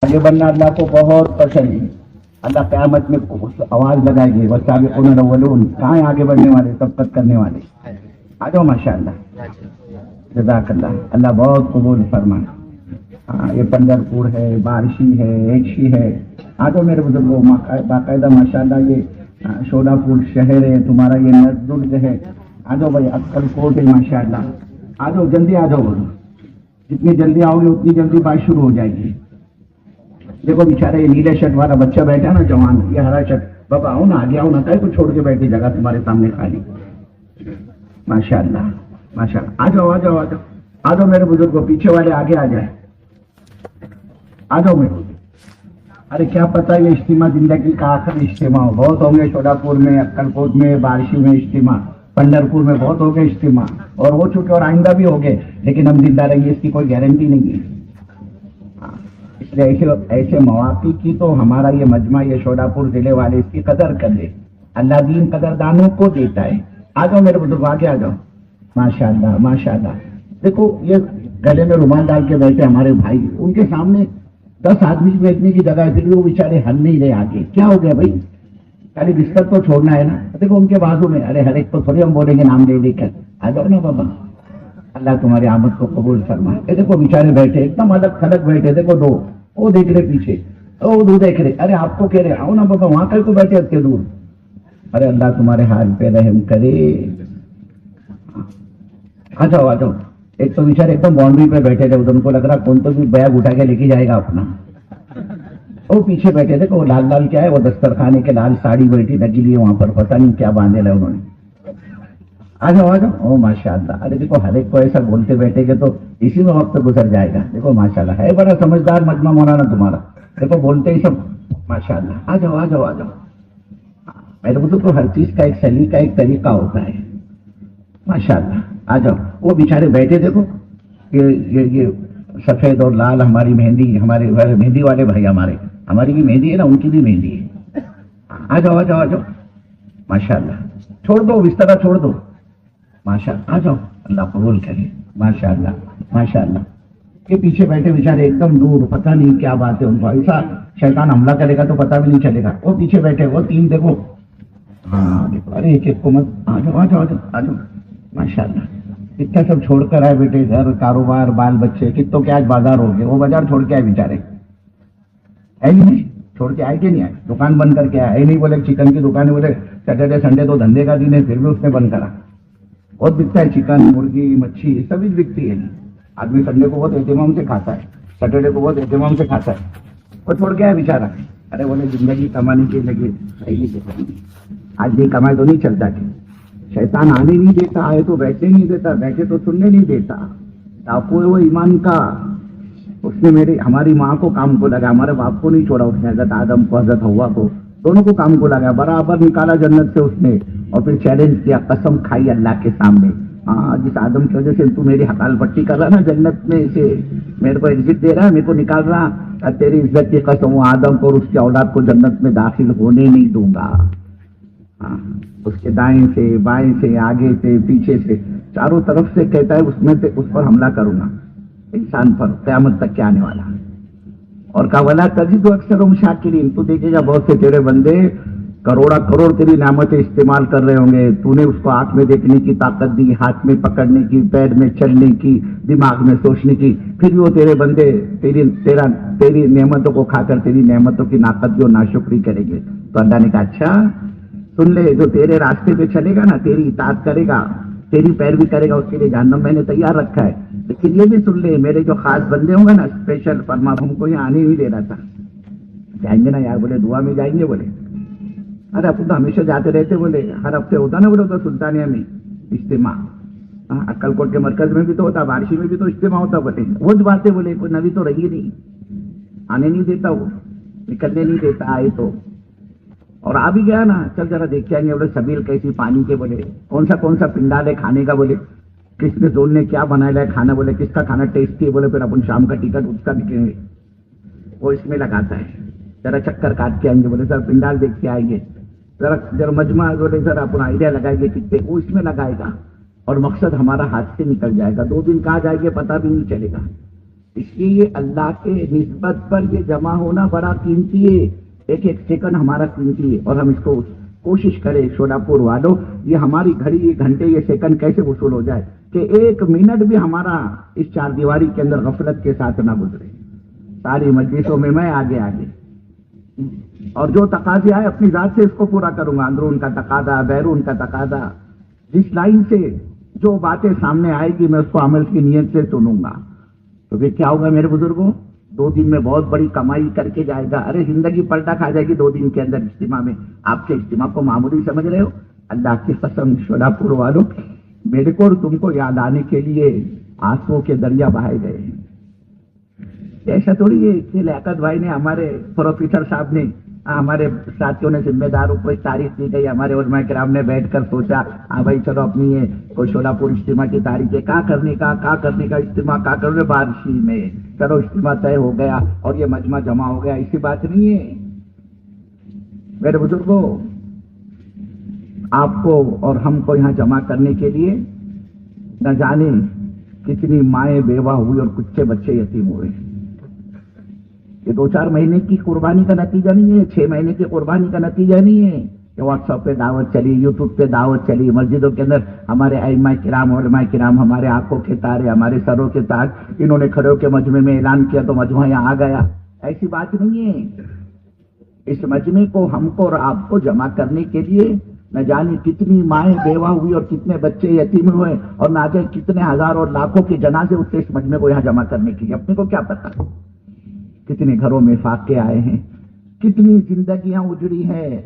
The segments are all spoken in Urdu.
آگے بڑھنا اللہ کو بہت پسند ہے. اللہ قیامت میں آواز لگائے گی والسابقون الاولون. کہاں ہیں آگے بڑھنے والے سبقت کرنے والے؟ آ جاؤ ماشاء اللہ. جزاک اللہ. اللہ بہت قبول فرمائے. ہاں یہ پنڈرپور ہے، بارشی ہے، ایکشی ہے. آ جاؤ میرے بزرگوں. باقاعدہ ماشاء اللہ یہ شولا پور شہر ہے تمہارا، یہ نزدرگ ہے. آ جاؤ بھائی، اکل کوٹ ہے ماشاء اللہ. آ جاؤ جلدی آ جاؤ. جتنی جلدی آؤ گے اتنی جلدی بات شروع ہو جائے گی. دیکھو بیچارے یہ نیلے شرٹ والا بچہ بیٹھا نا جوان، یہ ہرا شرٹ. بابا آؤ نا، آگے آؤ نا، کہیں کو چھوڑ کے بیٹھی جگہ تمہارے سامنے خالی. ماشاء اللہ ماشاء اللہ. آ جاؤ آ جاؤ آ جاؤ آ جاؤ میرے بزرگوں. پیچھے والے آگے آ جائیں. آ جاؤ میرے. ارے کیا پتا یہ اجتماع زندگی کا آخر اجتماع ہو. بہت ہوں گے شولا پور میں، اکل کوٹ میں، بارشی میں اجتماع، پنڈرپور میں بہت ہو گئے اجتماع، اور ہو چکے اور آئندہ بھی ہو گئے، لیکن ہم زندہ رہیں گے اس کی کوئی گارنٹی نہیں ہے. اس لیے ایسے مواقع کی تو ہمارا یہ مجمع، یہ شولا پور ضلع والے اس کی قدر کر لے. اللہ دین قدردانوں کو دیتا ہے. آ جاؤ میرے بزرگ، آگے آ جاؤ. ماشاء اللہ ماشاء اللہ. دیکھو یہ گلے میں رومال ڈال کے بیٹھے ہمارے بھائی، ان کے سامنے 10 آدمی بیٹھنے کی جگہ ہے، پھر بھی وہ بیچارے ہل نہیں رہے. آگے کیا ہو گیا بھائی؟ خالی بستر تو چھوڑنا ہے نا. دیکھو ان کے بازو میں، ارے ہر ایک کو تھوڑی ہم بولیں گے نام لے لے کر. آ جاؤ نا بابا. اللہ تمہاری آمد کو قبول فرمائے. یہ دیکھو بیچارے بیٹھے ایک دم الگ تھلگ بیٹھے. دیکھو دو وہ دیکھ رہے پیچھے، وہ دو دیکھ رہے. ارے آپ کو کہہ رہے آؤ نا بابا، وہاں کل کو بیٹھے اتنے دور. ارے اللہ تمہارے حال پہ رحم کرے. آ جاؤ آ جاؤ. ایک تو بیچارے ایک دم باؤنڈری پہ بیٹھے تھے، ان کو لگ رہا کون تو بھی بیگ اٹھا کے لے کے جائے گا اپنا. وہ پیچھے بیٹھے تھے. وہ لال لال کیا ہے، وہ دسترخانے کے لال ساڑی بیٹھی لگی ہوئی ہے وہاں پر، پتہ نہیں کیا باندھے رہے انہوں نے. آ جاؤ آ جاؤ. او ماشاء اللہ. ارے دیکھو ہر ایک کو ایسا بولتے بیٹھے گے تو اسی میں وقت گزر جائے گا. دیکھو ماشاء اللہ ہے بڑا سمجھدار مجمع مولانا تمہارا. دیکھو بولتے ہی سب ماشاء اللہ. آ جاؤ آ جاؤ آ جاؤ. میرے کو تو ہر چیز کا ایک سلیقہ، ایک طریقہ ہوتا ہے. ماشاء اللہ. آ جاؤ. وہ بیچارے بیٹھے دیکھو، یہ سفید اور لال ہماری مہندی، ہمارے مہندی والے بھائی، ہماری بھی مہندی ہے نا، ان کی بھی مہندی ہے. آ جاؤ آ جاؤ آ جاؤ. ماشاء اللہ. چھوڑ دو بستر، چھوڑ دو. ماشاء اللہ. آ جاؤ. اللہ قبول کرے. ماشاء اللہ ماشاء اللہ. یہ پیچھے بیٹھے بیچارے ایک دم دور، پتہ نہیں کیا بات ہے ان کو. ایسا شیطان حملہ کرے گا تو پتہ بھی نہیں چلے گا. وہ پیچھے بیٹھے وہ 3 دیکھو. ہاں دیکھو. ارے ایک ایک کو مت. آ جاؤ آ جاؤ آ جاؤ آ جاؤ. ماشاء اللہ. اتنا سب چھوڑ کر آئے بیٹے، گھر، کاروبار، بال بچے. کتوں کے آج بازار ہو گئے. وہ بازار چھوڑ کے آئے بیچارے. ہے نہیں چھوڑ کے آئے کہ نہیں آئے؟ دکان بند کر کے آئے. نہیں بولے چکن کی دکان ہے، بولے سیٹرڈے سنڈے تو دھندے کا دن ہے، پھر بھی اس نے بند کرا. بہت بکتا ہے چکن، مرغی، مچھی، سبھی بکتی ہے. آدمی سنڈے کو بہت اہتمام سے کھاتا ہے، سیٹرڈے کو بہت اہتمام سے کھاتا ہے. وہ چھوڑ کے آئے بیچارہ. ارے بولے زندگی کمانے کے لگے. آج بھی کمائے تو نہیں چلتا کہ شیطان آنے نہیں دیتا، آئے تو بیٹھنے نہیں دیتا، بیٹھے تو سننے نہیں دیتا. ڈاکو ہے وہ ایمان کا. اس نے ہماری ماں کو کام کو لگا، ہمارے باپ کو نہیں چھوڑا اس نے. حضرت آدم کو، حضرت حوا کو، دونوں کو کام کو لگا، برابر نکالا جنت سے اس نے. اور پھر چیلنج کیا، قسم کھائی اللہ کے سامنے. ہاں جس آدم کی وجہ سے تو میری حقال پٹی کر رہا نا جنت میں، سے میرے کو ایگزٹ دے رہا ہے، میرے کو نکال رہا، تیری عزت کی قسم وہ آدم کو اور اس کی اولاد کو جنت میں داخل ہونے نہیں دوں گا. اس کے دائیں سے، بائیں سے، آگے سے، پیچھے سے، چاروں طرف سے کہتا ہے اس میں سے اس پر حملہ کروں گا، انسان پر، قیامت تک کے آنے والا. اور کہا ولا تجد اکثر شاکرین. تو دیکھے گا بہت سے تیرے بندے کروڑا کروڑ تیری نعمتیں استعمال کر رہے ہوں گے. تو نے اس کو آنکھ میں دیکھنے کی طاقت دی، ہاتھ میں پکڑنے کی، پیر میں چلنے کی، دماغ میں سوچنے کی، پھر بھی وہ تیرے بندے تیری نعمتوں کو کھا کر تیری نعمتوں کی ناقدری اور ناشکری کریں گے. تو اللہ نے کہا اچھا سن لے، جو تیرے راستے پہ چلے گا نا، تیری اطاعت کرے گا، تیری پیروی کرے گا، اس کے لیے جہنم میں نے تیار رکھا ہے. لیکن یہ بھی سن لے، میرے جو خاص بندے ہوں گے نا، اسپیشل فرما، ہم کو یہاں آنے نہیں دے رہا تھا. جائیں گے نا یار؟ بولے دعا میں جائیں گے. بولے ارے اپن تو ہمیشہ جاتے رہتے. بولے ہر ہفتے ہوتا نا، بولے تو سلطانیہ میں اجتماع، اکل کوٹ کے مرکز میں بھی تو ہوتا، بارشی میں بھی تو اجتماع ہوتا. بولے وہ باتیں، بولے کوئی نبی تو رہی نہیں، آنے نہیں دیتا، وہ نکلنے نہیں دیتا. آئے تو اور آ بھی گیا نا، چل ذرا دیکھ کے آئیں گے. بولے سبیل کیسی پانی کے، بولے کون سا پنڈال ہے کھانے کا، بولے کس نے زون نے کیا بنایا ہے کھانا، بولے کس کا کھانا ٹیسٹی ہے. بولے پھر اپن شام کا ٹکٹ اس کا نکلیں گے، وہ اس میں لگاتا ہے. ذرا چکر کاٹ کے آئیں گے. بولے سر پنڈال دیکھ کے آئیں گے. ذرا مجمع، بولے سر اپنا آئیڈیا لگائیں گے کتنے، وہ اس میں لگائے گا. اور مقصد ہمارا ہاتھ سے نکل جائے گا. 2 دن کہاں جائے گے پتہ بھی نہیں چلے گا. اس لیے یہ اللہ کے نسبت پر یہ جمع ہونا بڑا قیمتی ہے، ایک ایک سیکنڈ ہمارا قیمتی ہے، اور ہم اس کو کوشش کریں شولاپور والوں، یہ ہماری گھڑی، یہ گھنٹے، یہ سیکنڈ کیسے وصول ہو جائے کہ ایک منٹ بھی ہمارا اس چار دیواری کے اندر غفلت کے ساتھ نہ گزرے۔ ساری مجلسوں میں آگے آگے، اور جو تقاضے آئے اپنی ذات سے اس کو پورا کروں گا، اندرون کا تقاضا، بیرون کا تقاضا، جس لائن سے جو باتیں سامنے آئے گی میں اس کو عمل کی نیت سے سنوں گا۔ تو پھر کیا ہوگا میرے بزرگوں؟ 2 دن میں بہت بڑی کمائی کر کے جائے گا۔ ارے زندگی پلٹا کھا جائے گی 2 دن کے اندر اجتماع میں۔ آپ کے اجتماع کو معمولی سمجھ رہے ہو؟ اللہ کی قسم شولاپور والوں، میرے کو اور تم کو یاد آنے کے لیے آنسوؤں کے دریا بہائے گئے ہیں۔ ایسا تھوڑی ہے کہ لیاقت بھائی نے، ہمارے پروفیسر صاحب نے، ہمارے ساتھیوں نے، ذمہ داروں کو ایک تاریخ دی گئی، ہمارے علماء کرام نے بیٹھ کر سوچا ہاں بھائی چلو اپنی یہ کوئی شولاپور اجتماع کی تاریخ ہے، کا کرنے کا اجتماع کا کرنے بارشی میں، چلو اجتماع طے ہو گیا اور یہ مجمع جمع ہو گیا، ایسی بات نہیں ہے میرے بزرگوں۔ آپ کو اور ہم کو یہاں جمع کرنے کے لیے نہ جانے کتنی مائیں بیوہ ہوئی اور کچھ بچے یتیم ہوئے۔ یہ 2-4 مہینے کی قربانی کا نتیجہ نہیں ہے، 6 مہینے کی قربانی کا نتیجہ نہیں ہے کہ واٹس ایپ پہ دعوت چلی، یوٹیوب پہ دعوت چلی، مسجدوں کے اندر ہمارے ائمہ کرام، علماء کرام، ہمارے آنکھوں کے تارے، ہمارے سروں کے تاج، انہوں نے کھڑے ہو کے مجمع میں اعلان کیا تو مجمع یہاں آ گیا۔ ایسی بات نہیں ہے۔ اس مجمع کو، ہم کو اور آپ کو جمع کرنے کے لیے نہ جانے کتنی مائیں بیوہ ہوئی اور کتنے بچے یتیم ہوئے، اور نہ جانے کتنے ہزاروں اور لاکھوں کے جنازے اٹھے اس مجمع کو یہاں جمع کرنے کے لیے۔ اپنے کو کیا پتا کتنے گھروں میں فاقے آئے ہیں، کتنی زندگیاں اجڑی ہیں،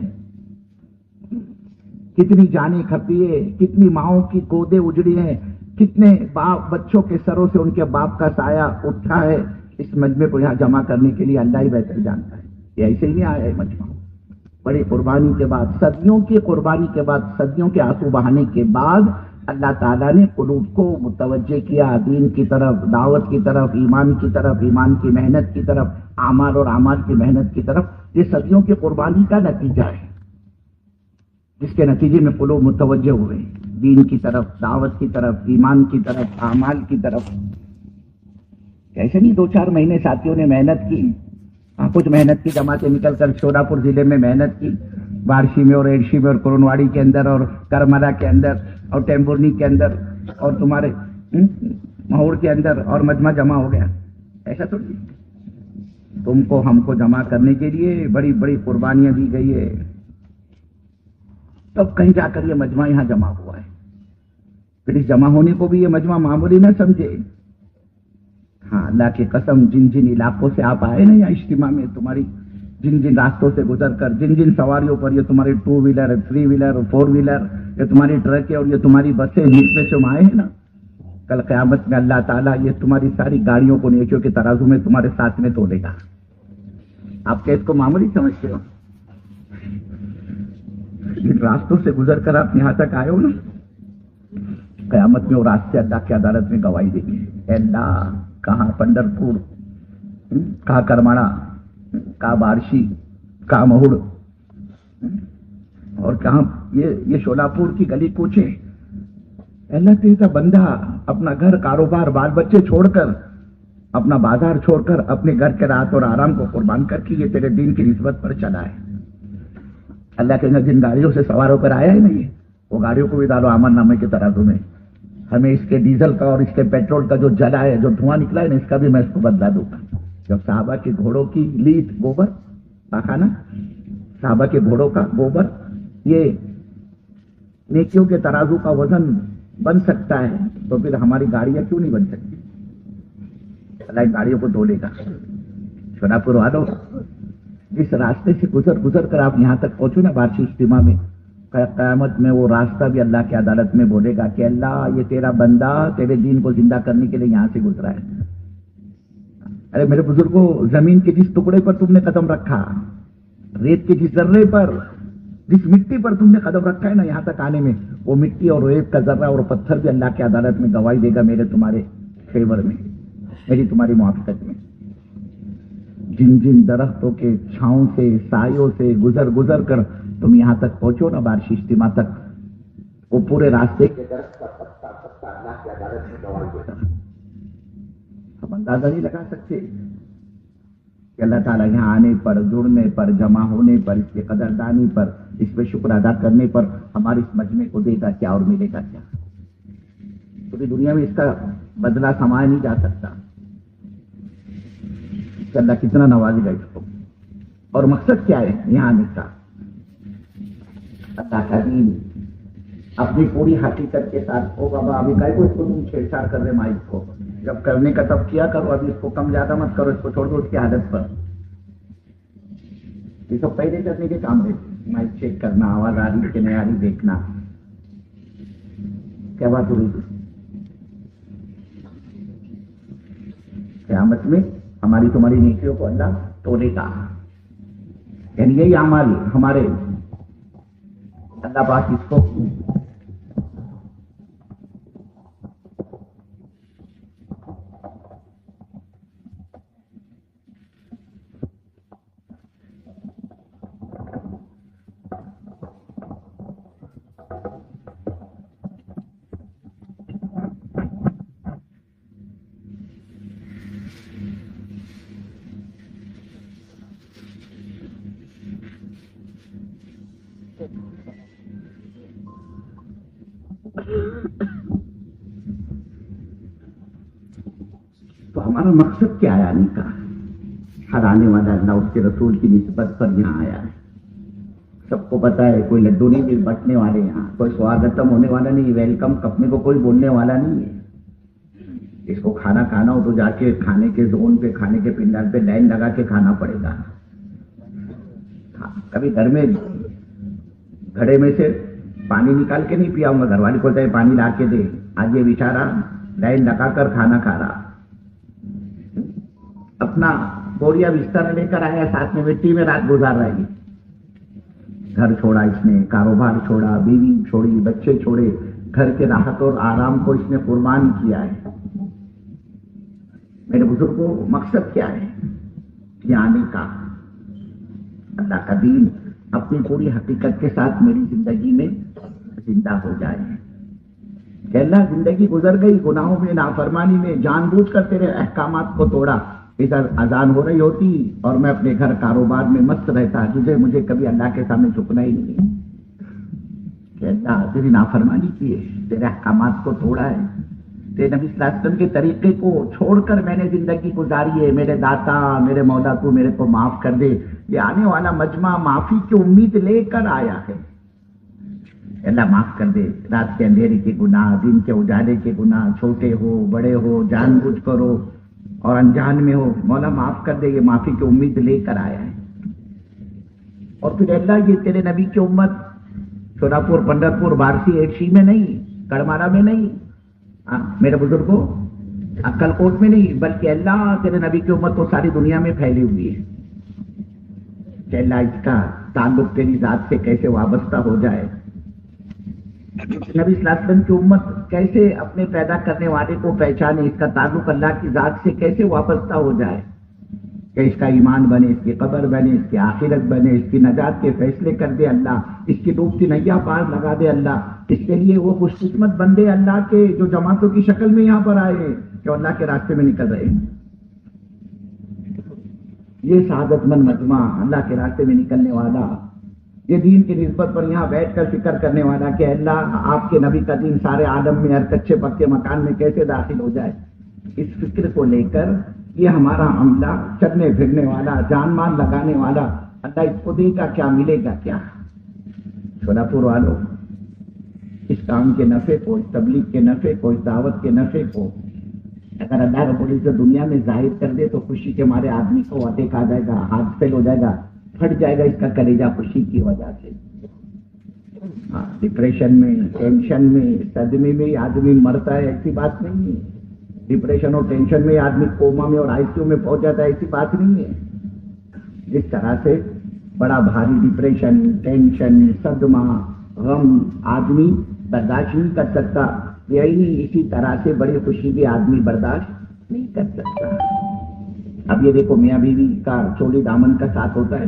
کتنی جانیں کھپی ہے، کتنی ماؤں کی گودیں اجڑی ہیں، کتنے باپ بچوں کے سروں سے ان کے باپ کا سایہ اٹھا ہے۔ اس مجمع کو یہاں جمع کرنے کے لیے اللہ ہی بہتر جانتا ہے۔ یہ ایسے ہی نہیں آیا ہے مجمع، بڑی قربانی کے بعد، صدیوں کی قربانی کے بعد، صدیوں کے آنسو بہانے کے بعد اللہ تعالیٰ نے قلوب کو متوجہ کیا دین کی طرف، دعوت کی طرف، ایمان کی طرف، ایمان کی محنت کی طرف، اعمال اور اعمال کی محنت کی طرف۔ یہ صدیوں کی قربانی کا نتیجہ ہے، جس کے نتیجے میں قلوب متوجہ ہوئے دین کی طرف، دعوت کی طرف، ایمان کی طرف، اعمال کی طرف۔ ایسے نہیں 2-4 مہینے ساتھیوں نے محنت کی، کچھ محنت کی جماعتیں نکل کر شولاپور ضلع میں محنت کی، بارشی میں اور ایڈشی میں اور کرونواڑی کے اندر اور کرملا کے اندر اور ٹیمبورنی کے اندر اور تمہارے مہور کے اندر، اور مجمع جمع ہو گیا۔ ایسا تو تم کو ہم کو جمع کرنے کے لیے بڑی بڑی قربانیاں دی گئی ہے، تب کہیں جا کر یہ مجمع یہاں جمع ہوا ہے۔ پھر اس جمع ہونے کو بھی یہ مجمع معمولی نہ سمجھے۔ ہاں اللہ کی قسم، جن جن علاقوں سے آپ آئے نا یہاں اجتماع میں، تمہاری جن جن راستوں سے گزر کر، جن جن سواریوں پر، یہ تمہاری 2 ویلر، 3 ویلر، 4 ویلر، یہ تمہاری ٹرک ہے اور یہ تمہاری بسیں، جس میں تم آئے ہیں نا، کل قیامت میں اللہ تعالیٰ یہ تمہاری ساری گاڑیوں کو نیکیوں کے ترازو میں تمہارے ساتھ میں تولے گا۔ آپ کیا اس کو معمولی سمجھتے ہو؟ جن راستوں سے گزر کر آپ یہاں تک آئے ہو نا، قیامت میں وہ راستے اللہ کی عدالت میں گواہی دیں گے۔ اے اللہ، کہاں پنڈرپور، کہاں کرماڑا، کہاں بارشی، کہاں مہوڑ، اور کہاں یہ شولاپور کی گلی کوچے۔ اللہ تیرا بندہ اپنا گھر، کاروبار، بال بچے چھوڑ کر، اپنا بازار چھوڑ کر، اپنے گھر کے راحت اور آرام کو قربان کر کے یہ تیرے دین کی نسبت پر چلا ہے۔ اللہ کے جن گاڑیوں سے سوار ہو کر آیا ہے نا، یہ وہ گاڑیوں کو بھی ڈالو عمل نامے کے ترازو میں۔ ہمیں اس کے ڈیزل کا اور اس کے پیٹرول کا جو جلا ہے، جو دھواں نکلا ہے نا، اس کا بھی میں اس کو بدلا دوں گا۔ جب صحابہ کے گھوڑوں کی لیٹ، گوبر پاخانہ، صحابہ کے گھوڑوں کا گوبر یہ نیکیوں کے ترازو کا وزن بن سکتا ہے، تو پھر ہماری گاڑیاں کیوں نہیں بن سکتی؟ اللہ گاڑیوں کو دھو لے گا۔ شولاپور والوں، جس راستے سے گزر کر آپ یہاں تک پہنچو نا بارشی اجتماع میں، قیامت میں وہ راستہ بھی اللہ کی عدالت میں بولے گا کہ اللہ، یہ تیرا بندہ تیرے دین کو زندہ کرنے کے لیے یہاں سے گزرا ہے۔ ارے میرے بزرگوں، زمین کے جس ٹکڑے پر تم نے قدم رکھا، ریت کے جس ذرے پر، جس مٹی پر تم نے قدم رکھا ہے نا یہاں تک آنے میں، وہ مٹی اور ریت کا ذرہ اور پتھر بھی اللہ کی عدالت میں گواہی دے گا میرے تمہارے فیور میں، میری تمہاری موافقت میں۔ جن جن درختوں کے چھاؤں سے، سایوں سے گزر کر تم یہاں تک پہنچو نا بارشی اجتماع تک، وہ پورے راستے کے درخت کا پتا اللہ کی عدالت میں گواہی دیتا۔ ہم اندازہ نہیں لگا سکتے کہ اللہ تعالیٰ یہاں آنے پر، جڑنے پر، جمع ہونے پر، اس کی قدردانی پر، اس پہ شکر ادا کرنے پر ہمارے اس مجمع کو دے گا کیا اور ملے گا کیا. پوری دنیا میں اس کا بدلہ سمایا نہیں جا سکتا کہ اللہ کتنا نوازے گا اس کو. اور مقصد کیا ہے یہاں آنے کا؟ اللہ کا دین اپنی پوری حقیقت کے ساتھ. او بابا ابھی کئی کو اس کو تم چھیڑ چھاڑ کر رہے مائک کو، جب کرنے کا تب کیا کرو، ابھی اس کو کم زیادہ مت کرو، اس کو چھوڑ دو اس کی عادت پر. یہ سب پہلے کرنے کے کام ہے، مائک چیک کرنا، آواز آ رہی کہ نہیں آ رہی دیکھنا. کیا بات ہو رہی تھی؟ قیامت میں ہماری تمہاری نیکیوں کو اللہ تولے گا. یعنی یہی اعمال ہمارے اللہ پاک اس کو تو ہمارا مقصد کیا ہے آنے کا؟ ہر آنے والا اللہ اس کے رسول کی نسبت پر یہاں آیا ہے. سب کو پتا ہے کوئی لڈو نہیں مل بٹنے والے یہاں، کوئی سواگتم ہونے والا نہیں، ویلکم کپنے کو کوئی بولنے والا نہیں ہے. اس کو کھانا کھانا ہو تو جا کے کھانے کے زون پہ، کھانے کے پنڈال پہ لائن لگا کے کھانا پڑے گا. کبھی گھر میں گھڑے میں سے پانی نکال کے نہیں پیا ہوں گا، گھر والی کو پانی لا کے دے. آج یہ بیچارہ لائن لگا کر کھانا کھا رہا، اپنا بوریا بستر لے کر آیا، ساتھ میں مٹی میں رات گزار رہا ہے. گھر چھوڑا اس نے، کاروبار چھوڑا، بیوی چھوڑی، بچے چھوڑے، گھر کے راحت اور آرام کو اس نے قربان کیا ہے. میرے بزرگوں مقصد کیا ہے یہ آنے کا؟ اللہ کا دین اپنی پوری حقیقت کے ساتھ میری زندگی میں زندہ ہو جائے. کہ اللہ زندگی گزر گئی گناہوں میں، نافرمانی میں، جان بوجھ کر تیرے احکامات کو توڑا. ادھر اذان ہو رہی ہوتی اور میں اپنے گھر کاروبار میں مست رہتا، مجھے کبھی اللہ کے سامنے جھکنا ہی نہیں. کہ اللہ تیری نافرمانی کی ہے، تیرے احکامات کو توڑا ہے، تیرے نبی صلی اللہ علیہ وسلم کے طریقے کو چھوڑ کر میں نے زندگی گزاری ہے. میرے داتا، میرے مولا، تو میرے کو معاف کر دے. یہ آنے والا مجمع معافی کی امید لے کر آیا ہے. اللہ معاف کر دے رات کے اندھیرے کے گناہ، دن کے اجالے کے گناہ، چھوٹے ہو بڑے ہو، جان بوجھ کرو اور انجان میں ہو، مولا معاف کر دے. یہ معافی کی امید لے کر آیا ہے. اور پھر اللہ یہ تیرے نبی کی امت شوراپور، پنڈرپور، بارسی، ایڈشی میں نہیں، کڑمارا میں نہیں، میرے بزرگوں اکل کوٹ میں نہیں، بلکہ اللہ تیرے نبی کی امت تو ساری دنیا میں پھیلی ہوئی ہے. کہ اللہ اس کا تعلق تیری ذات سے کیسے وابستہ ہو جائے. نبی صلی اللہ علیہ وسلم کی امت کیسے اپنے پیدا کرنے والے کو پہچانے، اس کا تعلق اللہ کی ذات سے کیسے وابستہ ہو جائے. کہ اس کا ایمان بنے، اس کی قبر بنے، اس کی آخرت بنے، اس کی نجات کے فیصلے کر دے اللہ، اس کی ڈوبتی نیا پار لگا دے اللہ. اس کے لیے وہ خوش قسمت بندے اللہ کے جو جماعتوں کی شکل میں یہاں پر آئے ہیں، جو اللہ کے راستے میں نکل رہے ہیں. یہ سعادت مند مجمع، اللہ کے راستے میں نکلنے والا، یہ دین کی نسبت پر یہاں بیٹھ کر فکر کرنے والا کہ اللہ آپ کے نبی کا دین سارے عالم میں ہر کچے پکے مکان میں کیسے داخل ہو جائے. اس فکر کو لے کر یہ ہمارا عملہ چلنے پھرنے والا، جان مان لگانے والا، اللہ اس کو دے گا کیا، ملے گا کیا. شوراپور والوں، اس کام کے نفع کو، اس تبلیغ کے نفع کو، اس دعوت کے نفع کو اگر اللہ رب العزت دنیا میں ظاہر کر دے تو خوشی کے مارے آدمی کو اٹیک آ جائے گا، ہاتھ فیل ہو جائے گا، پھٹ جائے گا اس کا کلیجہ خوشی کی وجہ سے. ڈپریشن میں، ٹینشن میں، صدمے میں آدمی مرتا ہے ایسی بات نہیں ہے. ڈپریشن اور ٹینشن میں آدمی کوما میں اور آئی سی یو میں پہنچ جاتا ہے ایسی بات نہیں ہے. جس طرح سے بڑا بھاری ڈپریشن، ٹینشن، صدمہ، غم آدمی برداشت نہیں کر سکتا، یہی اسی طرح سے بڑی خوشی بھی آدمی برداشت نہیں کر سکتا. اب یہ دیکھو میاں بیوی کا چولی دامن کا ساتھ ہوتا ہے،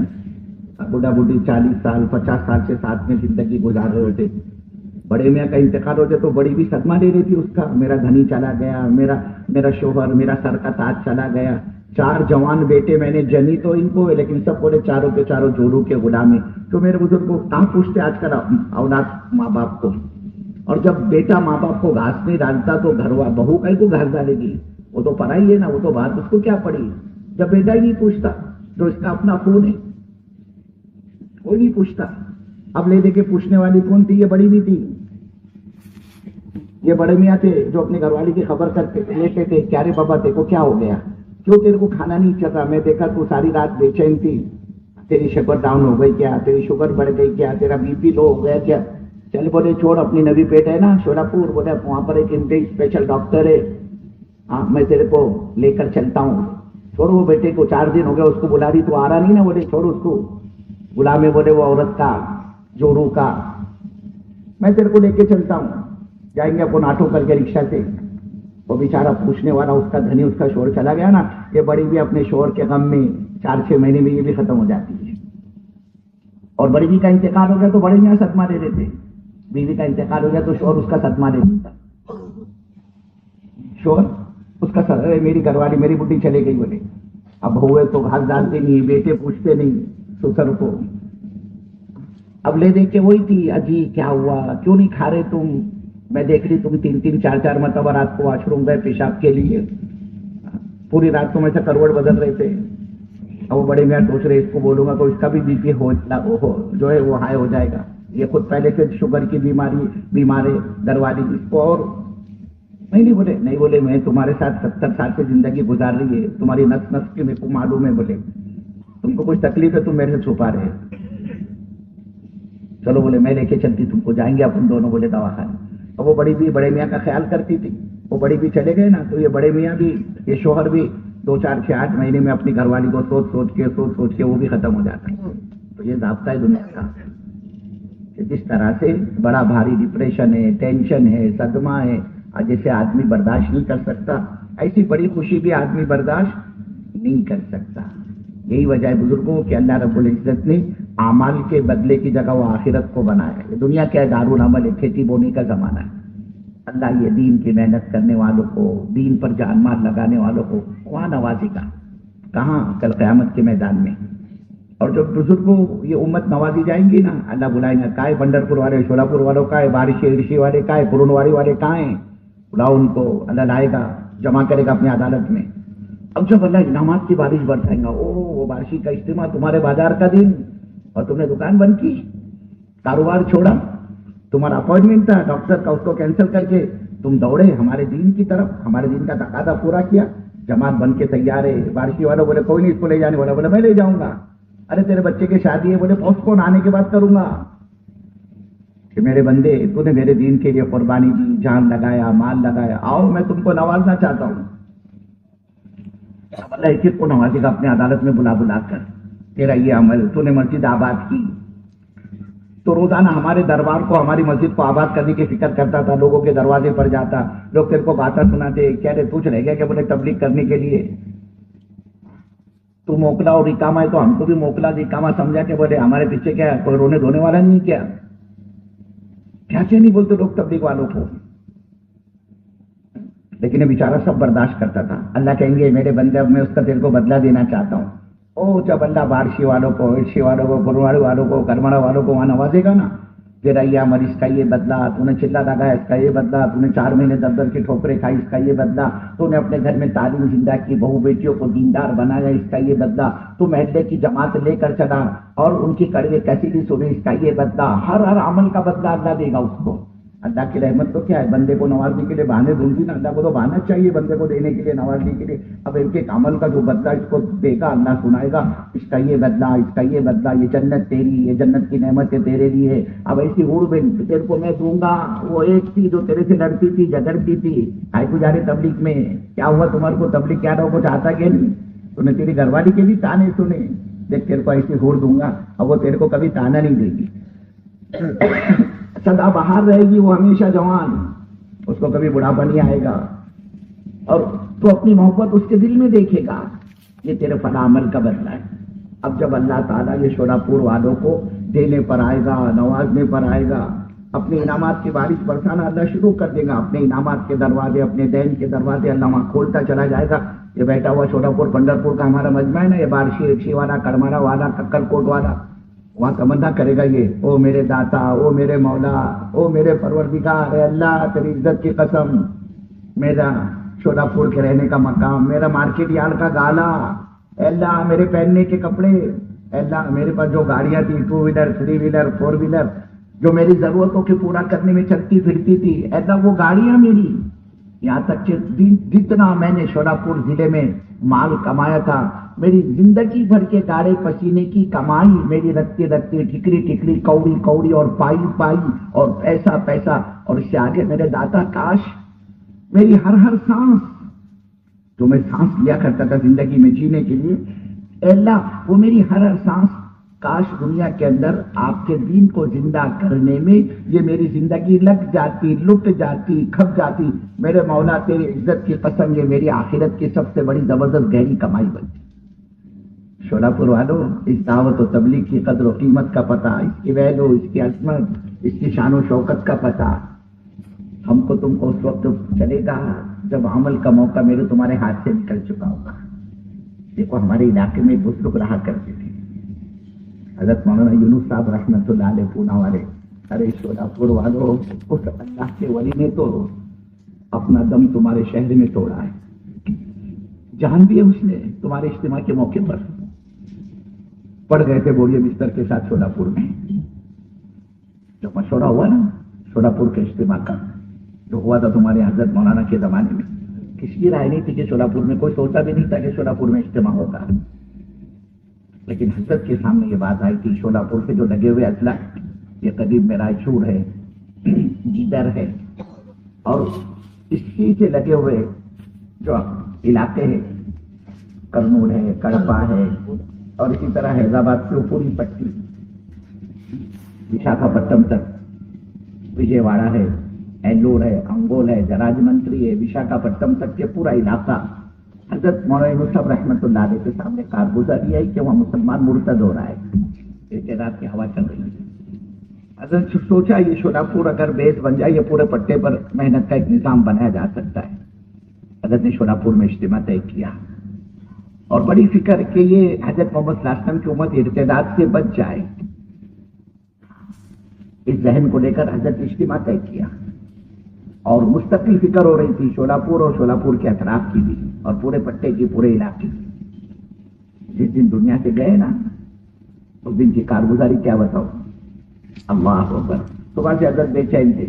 بوڑھا بوڑھی 40 سال 50 سال سے ساتھ میں زندگی گزار رہے ہوتے، بڑے میاں کا انتقال ہو جائے تو بڑی بھی صدمہ لے رہی تھی اس کا، میرا دھنی چلا گیا، میرا شوہر، میرا سر کا تاج چلا گیا، 4 جوان بیٹے میں نے جنی تو ان کو، لیکن سب بولے چاروں کے چاروں جورو کے غلامی. تو میرے بزرگ کو کہاں پوچھتے آج کل اولاد ماں باپ کو. اور جب بیٹا ماں باپ کو گھاس نہیں ڈالتا تو بہو کہیں کو گھاس ڈالے گی؟ وہ تو پڑھائی ہے نا، وہ تو بات اس کو کیا پڑی. جب بیٹا ہی نہیں پوچھتا تو اس کا اپنا خون ہے، کوئی نہیں پوچھتا. اب لے دے کے پوچھنے والی کون تھی؟ یہ بڑی بھی تھی. یہ بڑے میاں تھے جو اپنی گھر والی کی خبر کرتے لیتے تھے، کیا رے بابا تیرے کو کیا ہو گیا، کیوں تیرے کو کھانا نہیں چل رہا، میں دیکھا تو ساری رات بے چین تھی، تیری شوگر ڈاؤن ہو گئی کیا، تیری شوگر بڑھ گئی کیا، تیرا بی پی لو ہو گیا کیا. چل بولے چھوڑ، اپنی نوی پیٹ ہے نا شولاپور، بولے وہاں پر ایک انٹیک اسپیشل ڈاکٹر ہے، ہاں میں تیرے کو لے کر چلتا ہوں. چھوڑو وہ بیٹے کو، 4 دن ہو گیا اس کو بلا رہی تو آ رہا نہیں نا. بولے چھوڑ اس کو، بلا میں بولے وہ عورت کا جورو کا، میں تیرے کو لے کے چلتا ہوں. جائیں گے اپن آٹو کر کے رکشا سے. وہ بیچارہ پوچھنے والا اس کا دھنی، اس کا شوہر چلا گیا نا. یہ بڑی بھی اپنے شوہر کے غم میں 4-6 مہینے میں یہ بھی ختم ہو جاتی ہے. اور بڑی بھی کا انتقال ہو گیا تو بڑے میاں صدمہ دے دیتے، بیوی کا انتقال ہو گیا تو شوہر اس کا صدمہ دے دیتا. شوہر اس کا میری گھر والی میری بڈھی چلے گئی بولے. اب ہوئے تو گھاس ڈالتے نہیں، بیٹے پوچھتے نہیں سسر کو. اب لے دیکھ کے وہی تھی، اجی کیا ہوا، کیوں نہیں کھا رہے تم، میں دیکھ رہی تم 3-3 4-4 مرتبہ رات کو واش روم گئے پیشاب کے لیے، پوری رات تم ایسے کروڑ بدل رہے تھے. اب وہ بڑے میاں سوچ رہے اس کو بولوں گا تو اس کا بھی بی پی جو ہے وہ ہائی ہو جائے گا. یہ خود پہلے سے شوگر کی بیمار ہے گھر والی، اس کو اور نہیں بولے. نہیں بولے میں تمہارے ساتھ 70 سال سے زندگی گزار رہی ہے، تمہاری نس نس کی میرے کو معلوم ہے. بولے تم کو کچھ تکلیف ہے تم میرے سے چھپا رہے. چلو بولے میں لے کے چلتی تم کو، جائیں گے اپن دونوں بولے دواخانے. اب وہ بڑی بھی بڑے میاں کا خیال کرتی تھی. وہ بڑی بھی چلے گئے نا تو یہ بڑے میاں بھی، یہ شوہر بھی 2-4-6-8 مہینے میں اپنی گھر والی کو سوچ کے وہ بھی ختم ہو جاتا ہے. تو یہ ضابطہ ہے دنیا کا کہ جس طرح سے بڑا بھاری ڈپریشن ہے، ٹینشن ہے، صدمہ ہے، جسے آدمی برداشت نہیں کر سکتا، ایسی بڑی خوشی بھی آدمی برداشت نہیں کر سکتا. یہی وجہ ہے بزرگوں کہ اللہ رب العزت نے اعمال کے بدلے کی جگہ وہ آخرت کو بنایا ہے. دنیا کیا ہے، دارالعمل ہے، کھیتی بونے کا زمانہ ہے. اللہ یہ دین کی محنت کرنے والوں کو، دین پر جان مال لگانے والوں کو وہاں نوازے گا، کہاں؟ کل قیامت کے میدان میں. اور جو بزرگوں یہ امت نوازی جائیں گی نا، اللہ بلائیں گا کائے بنڈر پور والے، شولاپور والوں کا ہے، بارشی والے کا ہے، پرونواری والے کہاں ہیں، بلاؤ ان کو. اللہ لائے گا، جمع کرے گا اپنی عدالت میں. اب جب اللہ انعامات کی بارش برسائے گا، وہ بارشی کا اجتماع، تمہارے بازار کا دن، اور تم نے دکان بند کی، کاروبار چھوڑا، تمہارا اپوائنٹمنٹ تھا ڈاکٹر کا، اس کو کینسل کر کے تم دوڑے ہمارے دین کی طرف، ہمارے دین کا تقاضا پورا کیا، جماعت بن کے تیار ہے. بارشی والوں بولے کوئی نہیں اس کو لے جانے والا، بولے میں لے جاؤں گا. ارے تیرے بچے کی شادی ہے، بولے پوسٹ پون آنے کے بعد کروں گا. کہ میرے بندے تو نے میرے دین کے لیے قربانی دی، جان لگایا، مال لگایا، آؤ میں تم کو نوازنا چاہتا ہوں. اللہ ایک کو نوازے گا اپنے عدالت میں بلا کر. تیرا یہ عمل، تو نے مسجد آباد کی تو روزانہ ہمارے دربار کو، ہماری مسجد کو آباد کرنے کی فکر کرتا تھا، لوگوں کے دروازے پر جاتا، لوگ تیرے کو باتیں سناتے، کہہ رہے تو رہ گیا کہ بولے تبلیغ کرنے کے لیے تو موکلا، اور اقامہ ہے تو ہم کو بھی موکلا. اقامہ سمجھا کہ بولے ہمارے پیچھے کیا کوئی رونے دھونے والا نہیں، کیا نہیں بولتے لوگ تبلیغ والوں کو. لیکن یہ بیچارہ سب برداشت کرتا تھا. اللہ کہیں گے میرے بندے اب میں اس کا تیرے کو بدلہ دینا چاہتا ہوں. جب اللہ بارشی والوں کو، عرشی والوں کو، پرواڑی والوں کو، کرمڑا والوں کو وہاں نوازے گا نا، تیرا یہ عمل، اس کا یہ بدلہ، تو نے چلا لگایا اس کا یہ بدلہ، تو نے 4 مہینے در کی ٹھوکریں کھائی اس کا یہ بدلہ، تو نے اپنے گھر میں تعلیم زندہ کی، بہو بیٹیوں کو دیندار بنایا اس کا یہ بدلہ، تو محلے کی جماعت لے کر چلا اور ان کی کڑوے کیسی سنی اس کا یہ بدلہ. ہر عمل کا بدلہ اللہ دے گا اس کو. اللہ کی رحمت تو کیا ہے، بندے کو نوازنے کے لیے بہانے ڈھونڈتی نا. اللہ کو تو بہانا چاہیے بندے کو دینے کے لیے، نوازنے کے لیے. اب ایک ایک عمل کا جو بدلہ اس کو دے گا، اللہ سنائے گا اس کا یہ بدلہ، اس کا یہ بدلہ، یہ جنت تیری، یہ جنت کی نعمتیں تیرے لیے. اب ایسی ہور بن تیرے کو میں دوں گا. وہ ایک تھی جو تیرے سے لڑتی تھی، جھگڑتی تھی، آئے کو جا رہے تبلیغ میں، کیا ہوا تمہارے کو تبلیغ کیا رہا کچھ آتا کہ نہیں، تو نے تیری گھر والی کے بھی تانے سنے. دیکھ تیرے کو ایسی ہور دوں گا، اب وہ تیرے کو کبھی تانا نہیں دے گی، سدا بہار رہے گی، وہ ہمیشہ جوان، اس کو کبھی بڑھاپا نہیں آئے گا. اور تو اپنی محبت اس کے دل میں دیکھے گا. یہ تیرے فلاں عمل کا بدلہ ہے. اب جب اللہ تعالیٰ یہ شولاپور والوں کو دینے پر آئے گا، نوازنے پر آئے گا، اپنے انعامات کی بارش برسانا اللہ شروع کر دے گا. اپنے انعامات کے دروازے، اپنے دین کے دروازے اللہ وہاں کھولتا چلا جائے گا. یہ بیٹھا ہوا شولاپور پنڈرپور کا ہمارا مجمع ہے نا، یہ بارشی رکشی والا، کرمارا والا، ککر کوٹ والا، وہاں تمنا کرے گا یہ، او میرے داتا، او میرے مولا، او میرے پروردگار، اے اللہ تیری عزت کی قسم، میرا شولاپور کے رہنے کا مقام، میرا مارکیٹ یارڈ کا گالا، اے اللہ میرے پہننے کے کپڑے، اے اللہ میرے پاس جو گاڑیاں تھی، 2 ویلر 3 ویلر 4 ویلر، جو میری ضرورتوں کے پورا کرنے میں چلتی پھرتی تھی، اے اللہ وہ گاڑیاں میری، یہاں تک کہ جتنا میں نے شولاپور ضلع میں مال کمایا تھا، میری زندگی بھر کے گاڑے پسینے کی کمائی، میری رکھتے رکھتے ٹھکری ٹھکری، کوڑی کوڑی اور پائی پائی اور پیسہ پیسہ، اور اس سے آگے میرے داتا کاش میری ہر سانس جو میں سانس لیا کرتا تھا زندگی میں جینے کے لیے، اے اللہ وہ میری ہر سانس کاش دنیا کے اندر آپ کے دین کو زندہ کرنے میں یہ میری زندگی لگ جاتی، لٹ جاتی، کھپ جاتی. میرے مولا تیری عزت کی قسم یہ میری آخرت کی سب سے بڑی زبردست گہری کمائی بنتی. شولاپور والوں، اس دعوت و تبلیغ کی قدر و قیمت کا پتہ، اس کی ویلو، اس کی عظمت، اس کی شان و شوکت کا پتہ ہم کو تم کو اس وقت چلے گا جب عمل کا موقع میرے تمہارے ہاتھ سے نکل چکا ہوگا. دیکھو ہمارے علاقے میں بزرگ رہا کرتے تھے، حضرت مولانا یونس صاحب رحمۃ اللہ علیہ پونا والے. ارے شولاپور والوں، اس اللہ کے ولی نے تو اپنا دم تمہارے شہر میں توڑا ہے. جان بھی ہے اس نے تمہارے اجتماع کے موقع پر پڑ گئے تھے بوریے بستر کے ساتھ شولاپور میں. جو مشورہ ہوا نا شولاپور کے اجتماع کا، جو ہوا تھا تمہارے حضرت مولانا کے زمانے میں، کسی کی رائے نہیں تھی کہ شولاپور میں، کوئی سوچا بھی نہیں تھا کہ شولاپور میں اجتماع ہوگا. لیکن حضرت کے سامنے یہ بات آئی کہ شولاپور سے جو لگے ہوئے اضلاع، یہ قریب میں رائچور ہے، جیدر ہے، اور اسی سے لگے ہوئے جو علاقے ہیں، کرنول ہے، کڑپا ہے، اور اسی طرح حیدرآباد سے پوری پٹی وشاکھاپٹنم تک، وجے واڑا ہے، ایلور ہے، انگول ہے، جراج منتری ہے، وشاکھاپٹنم تک کے پورا علاقہ حضرت مولانا صاحب رحمۃ اللہ علیہ کے سامنے کارگزاری ہے کہ وہاں مسلمان مرتد ہو رہا ہے، اعتراض کی ہوا چل رہی ہے. حضرت سوچا یہ شولاپور اگر بیس بن جائے، یہ پورے پٹے پر محنت کا ایک نظام بنایا جا سکتا ہے. حضرت نے شولاپور میں اجتماع طے کیا اور بڑی فکر کہ یہ حضرت محمد صلی اللہ علیہ وسلم کی امت ارتداد سے بچ جائے، اس ذہن کو لے کر حضرت اجتماع طے کیا. اور مستقل فکر ہو رہی تھی شولاپور اور شولاپور کے اطراف کی بھی، اور پورے پٹے کی، پورے علاقے کی. جس دن دنیا سے گئے نا، اس دن کی کارگزاری کیا بتاؤ. اللہ اکبر. صبح سے حضرت بے چین تھے.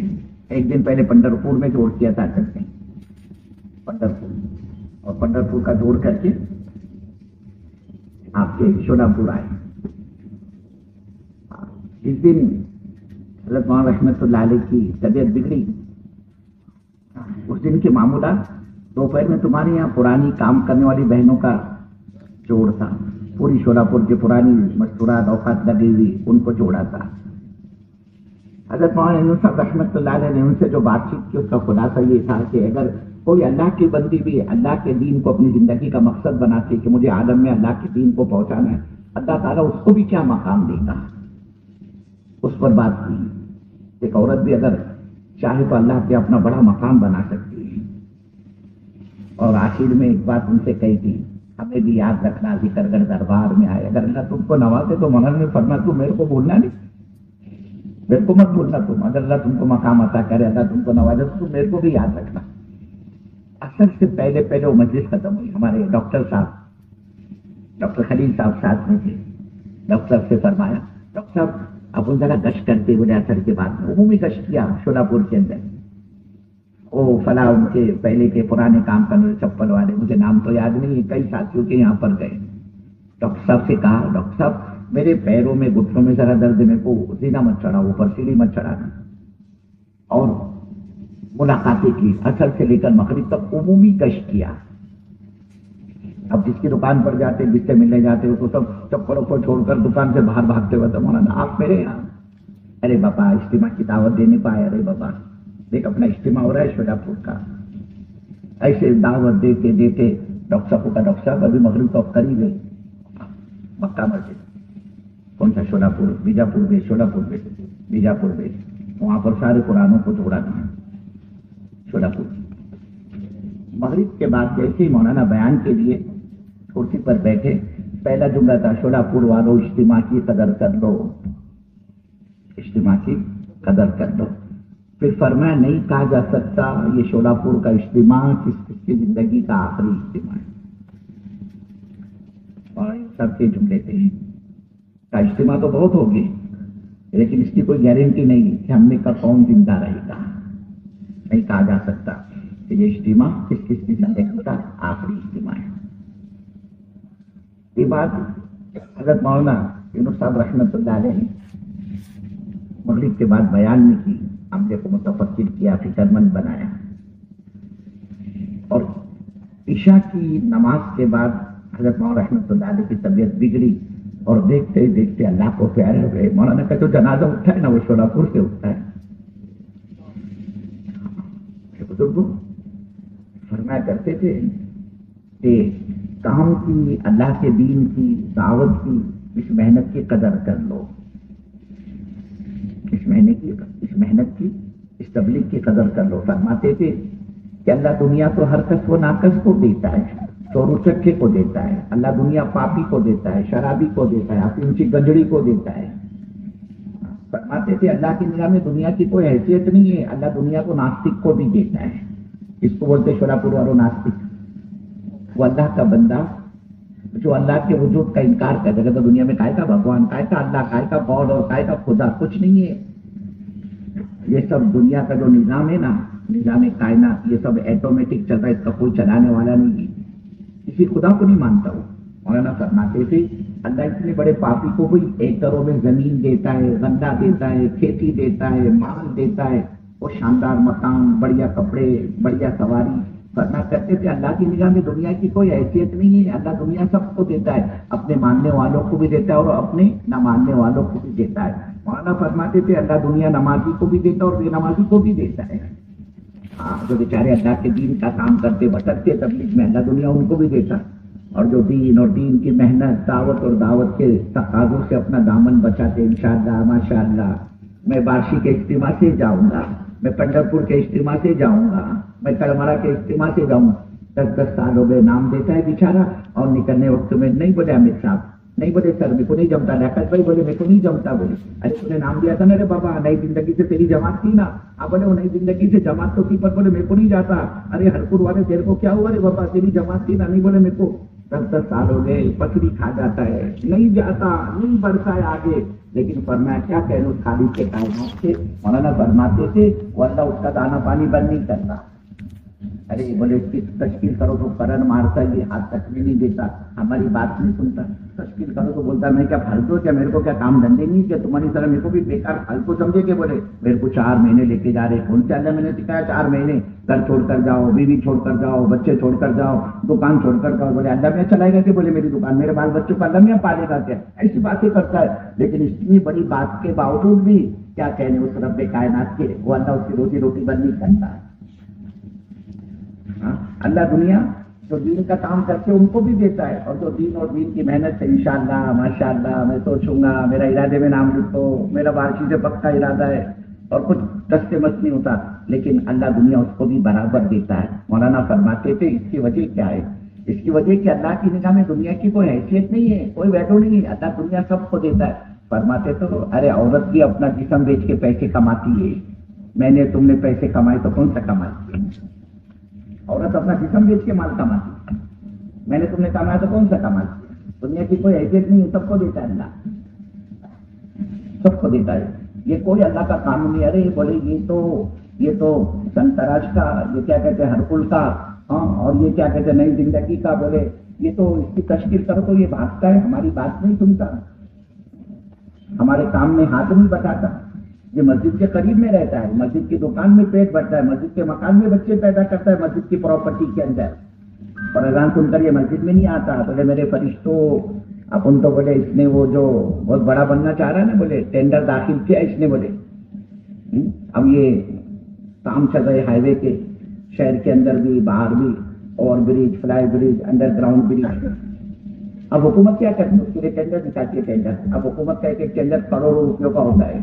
ایک دن پہلے پنڈرپور میں جوڑ کیا تھا حضرت نے، پنڈرپور، اور پنڈرپور کا جوڑ کر کے آپ کے شولاپور آئے. اس دن حضرت مولانا رحمۃ اللہ علیہ کی طبیعت بگڑی. اس دن کے معمولات، دوپہر میں تمہارے یہاں پرانی کام کرنے والی بہنوں کا جوڑ تھا، پوری شولاپور کی پرانی مستورات اوقات لگی ہوئی، ان کو جوڑا تھا. حضرت مولانا یونس صاحب رحمۃ اللہ علیہ نے ان سے جو بات چیت کی، اس کا خلاصہ یہ تھا کہ اگر کوئی اللہ کی بندی بھی اللہ کے دین کو اپنی زندگی کا مقصد بناتی کہ مجھے عالم میں اللہ کے دین کو پہنچانا ہے، اللہ تعالیٰ اس کو بھی کیا مقام دے گا. اس پر بات کی. ایک عورت بھی اگر چاہے تو اللہ کے اپنا بڑا مقام بنا سکتی ہے. اور آخر میں ایک بات ان سے کہی تھی، ہمیں بھی یاد رکھنا، ذکر گر دربار میں آئے، اگر اللہ تم کو نوازے تو مولانا نے فرمایا تو میرے کو بھولنا نہیں، میرے کو مت بھولنا. تم اگر اللہ تم کو مقام عطا کرے، اللہ تم کو نوازے تو میرے کو بھی یاد رکھنا. اثر سے پہلے وہ مجلس ختم ہوئی. ہمارے ڈاکٹر صاحب، ڈاکٹر خلیل صاحب ساتھ میں تھے. ڈاکٹر صاحب سے فرمایا، ڈاکٹر صاحب اب ان ذرا گشت کرتے ہوئے اثر کے بعد عمومی گشت کیا شولاپور کے اندر. او فلاں ان کے پہلے کے پرانے کام کرنے والے چپل والے، مجھے نام تو یاد نہیں، کئی ساتھیوں کے یہاں پر گئے. ڈاکٹر صاحب سے کہا، ڈاکٹر صاحب میرے پیروں میں، گھٹنوں میں ذرا درد، میرے کو زینا مت چڑھا، اوپر سیڑھی مت چڑھانا. اور ملاقاتیں کی، اثر سے لے کر مغرب تک عمومی گشت کیا. اب جس کی دکان پر جاتے، جس سے ملنے جاتے ہو تو سب چپلوں کو چھوڑ کر دکان سے باہر بھاگتے ہوئے، مولانا آپ میرے یہاں. ارے بابا اجتماع کی دعوت دینے پائے. ارے بابا دیکھ اپنا اجتماع ہو رہا ہے شولاپور کا. ایسے دعوت دیتے دیتے ڈاکٹر صاحب کو کہا، ڈاکٹر صاحب ابھی مغرب تو قریب ہے، مکہ مسجد. کون سا؟ شولاپور، بیجاپور بیس، شولاپور بیس، بیجاپور بیس. وہاں پر سارے قرآنوں کو جوڑا تھا شولاپور. مغرب کے بعد جیسے ہی مولانا بیان کے لیے کرسی پر بیٹھے، پہلا جملہ تھا شولاپور والوں اجتماع کی قدر کر لو، اجتماع کی قدر کر لو. پھر فرمایا نہیں کہا جا سکتا یہ شولاپور کا اجتماع کس کی زندگی کا آخری اجتماع ہے. اور سب کے جملے تھے کا اجتماع تو بہت ہو گئے، لیکن اس کی کوئی گارنٹی نہیں کہ ہم نے کب کون زندہ رہے گا. نہیں کہا جا سکتا کہ یہ اجتماع کس کی زندگی کا آخری اجتماع ہے. یہ بات حضرت مولانا یونس صاحب رحمۃ اللہ علیہ مغرب کے بعد بیان میں کی، ہم نے کو متفکر کیا، فکر مند بنایا. اور عشاء کی نماز کے بعد حضرت مولانا رحمۃ اللہ علیہ کی طبیعت بگڑی اور دیکھتے ہی دیکھتے اللہ کو پیارے ہو گئے. مولانا کا جو جنازہ اٹھا ہے نا وہ شولاپور سے اٹھتا ہے. بزرگوں فرمایا کرتے تھے کہ کام کی، اللہ کے دین کی، دعوت کی، اس محنت کی قدر کر لو، اس محنت کی، اس تبلیغ کی قدر کر لو. فرماتے تھے کہ اللہ دنیا تو ہر کس و ناقص کو دیتا ہے، چورو چکے کو دیتا ہے، اللہ دنیا پاپی کو دیتا ہے، شرابی کو دیتا ہے، افیون کی گجڑی کو دیتا ہے. فرماتے تھے اللہ کی نگاہ میں دنیا کی کوئی حیثیت نہیں ہے، اللہ دنیا کو ناستک کو بھی دیتا ہے. اس کو بولتے شولاپور والوں ناستک. وہ اللہ کا بندہ جو اللہ کے وجود کا انکار کر دے گا تو دنیا میں کائے کا بھگوان، کائے کا اللہ، کائے کا گاڈ اور کائے کا خدا، کچھ نہیں ہے. یہ سب دنیا کا جو نظام ہے نا، نظام کائنات، یہ سب ایٹومیٹک چل رہا ہے، اس کا کوئی چلانے والا نہیں ہے. کسی خدا کو نہیں مانتا ہوں. مولانا فرماتے تھے اللہ اتنے بڑے پاپی کو بھی ایکڑوں میں زمین دیتا ہے، غلہ دیتا ہے، کھیتی دیتا ہے، مال دیتا ہے، وہ شاندار مکان، بڑھیا کپڑے، بڑھیا سواری. فرما کرتے تھے اللہ کی نگاہ میں دنیا کی کوئی حیثیت نہیں ہے، اللہ دنیا سب کو دیتا ہے، اپنے ماننے والوں کو بھی دیتا ہے اور اپنے نہ ماننے والوں کو بھی دیتا ہے. مولانا فرماتے تھے اللہ دنیا نمازی کو بھی دیتا ہے اور بے نمازی کو بھی دیتا ہے. ہاں، جو بیچارے اللہ کے دین کا کام کرتے بھٹکتے تبلیغ میں، اللہ دنیا ان کو بھی دیتا ہے. اور جو دین اور دین کی محنت، دعوت اور دعوت کے تقاضوں سے اپنا دامن بچاتے، انشاءاللہ ماشاءاللہ میں بارشی کے اجتماع سے جاؤں گا، میں پنڈرپور کے اجتماع سے جاؤں گا، میں کلمرا کے اجتماع سے جاؤں گا. 10 سال ہو گئے نام دیتا ہے بیچارہ، اور نکلنے وقت میں نہیں بولے امت صاحب، نہیں بولے سر میرے کو نہیں جمتا، لیاقت بھائی بولے میرے کو نہیں جمتا. بولے ارے تو نے نام دیا تھا نا رے بابا، نئی زندگی سے تیری جماعت تھی نا. اب بولے وہ نئی زندگی سے جماعت تو تھی، پر بولے میرے کو نہیں جاتا. ارے ہرپور والے تیرے کو کیا ہوا رے بابا، تیری جماعت تھی نا. نہیں بولے میرے کو 10 سال ہو گئے، پتری کھا جاتا ہے، نہیں جاتا، نہیں بڑھتا ہے آگے. لیکن فرمایا کیا کہنے اس خالی کے کائنات سے. مولانا فرماتے تھے وہ اللہ اس کا دانا پانی بند نہیں کرتا. ارے بولے اس کی تشکیل کرو تو کرن مارتا ہے، یہ ہاتھ تک بھی نہیں دیتا، ہماری بات نہیں سنتا. تشکیل کرو تو بولتا میں کیا پھالتو، کیا میرے کو کیا کام دھندے نہیں، کیا تمہاری طرح میرے کو بھی بیکار پھالتو سمجھے. کہ بولے میرے کو 4 مہینے لے کے جا رہے. کون سے اللہ میں نے سکھایا 4 مہینے گھر چھوڑ کر جاؤ، بیوی چھوڑ کر جاؤ، بچے چھوڑ کر جاؤ، دکان چھوڑ کر جاؤ. بولے اللہ میں چلائے گا کہ بولے میری دکان، میرے بال بچوں کا اللہ میں پالے گا کیا. ایسی باتیں کرتا ہے. لیکن اتنی بڑی بات کے باوجود بھی کیا کہنے اس رب کائنات کے، وہ اللہ اس کی روزی روٹی بند نہیں کرتا. اللہ دنیا جو دین کا کام کرتے ان کو بھی دیتا ہے، اور جو دین اور دین کی محنت سے انشاءاللہ ماشاءاللہ میں سوچوں گا، میرا ارادے میں نام لکھو، میرا بارشی سے پکا ارادہ ہے اور کچھ دستے مت نہیں ہوتا، لیکن اللہ دنیا اس کو بھی برابر دیتا ہے. مولانا فرماتے تھے اس کی وجہ کیا ہے؟ اس کی وجہ کہ اللہ کی نگاہ میں دنیا کی کوئی حیثیت نہیں ہے، کوئی ویلو نہیں ہے، اللہ دنیا سب کو دیتا ہے. فرماتے تو ارے عورت بھی اپنا جسم بیچ کے پیسے کماتی ہے. میں نے تم نے پیسے کمائے تو کون سا کماتی ہے؟ عورت اپنا جسم بیچ کے مال کماتی ہے. میں نے تم نے کمایا تو کون سا کماتی ہے؟ دنیا کی کوئی حیثیت نہیں ہے، سب کو دیتا ہے اللہ، سب کو دیتا ہے. یہ کوئی اللہ کا کام نہیں. ارے بولے یہ تو سنتراج کا، یہ کیا کہتے ہیں ہرکل کا، ہاں، اور یہ کیا کہتے ہیں نئی زندگی کا. بولے یہ تو اس کی تشکیل کرو تو یہ بھاگتا ہے، ہماری بات نہیں سنتا، ہمارے کام میں ہاتھ نہیں بٹاتا. یہ مسجد کے قریب میں رہتا ہے، مسجد کی دکان میں پیٹ بھرتا ہے، مسجد کے مکان میں بچے پیدا کرتا ہے، مسجد کی پراپرٹی کے اندر. اور اذان سن کر یہ مسجد میں نہیں آتا. بولے میرے فرشتوں اپن تو بولے اس نے وہ جو بہت بڑا بننا چاہ رہا ہے نا، بولے ٹینڈر داخل کیا اس نے. بولے اب یہ کام چل رہے ہائی وے کے، شہر کے اندر بھی باہر بھی، اوور برج، فلائی برج، انڈر گراؤنڈ برج. اب حکومت کیا کرتی ہے؟ اس کے لیے ٹینڈر دکھاتی ہے. ٹینڈر اب حکومت کا ایک ٹینڈر کروڑوں روپیوں کا ہوتا ہے.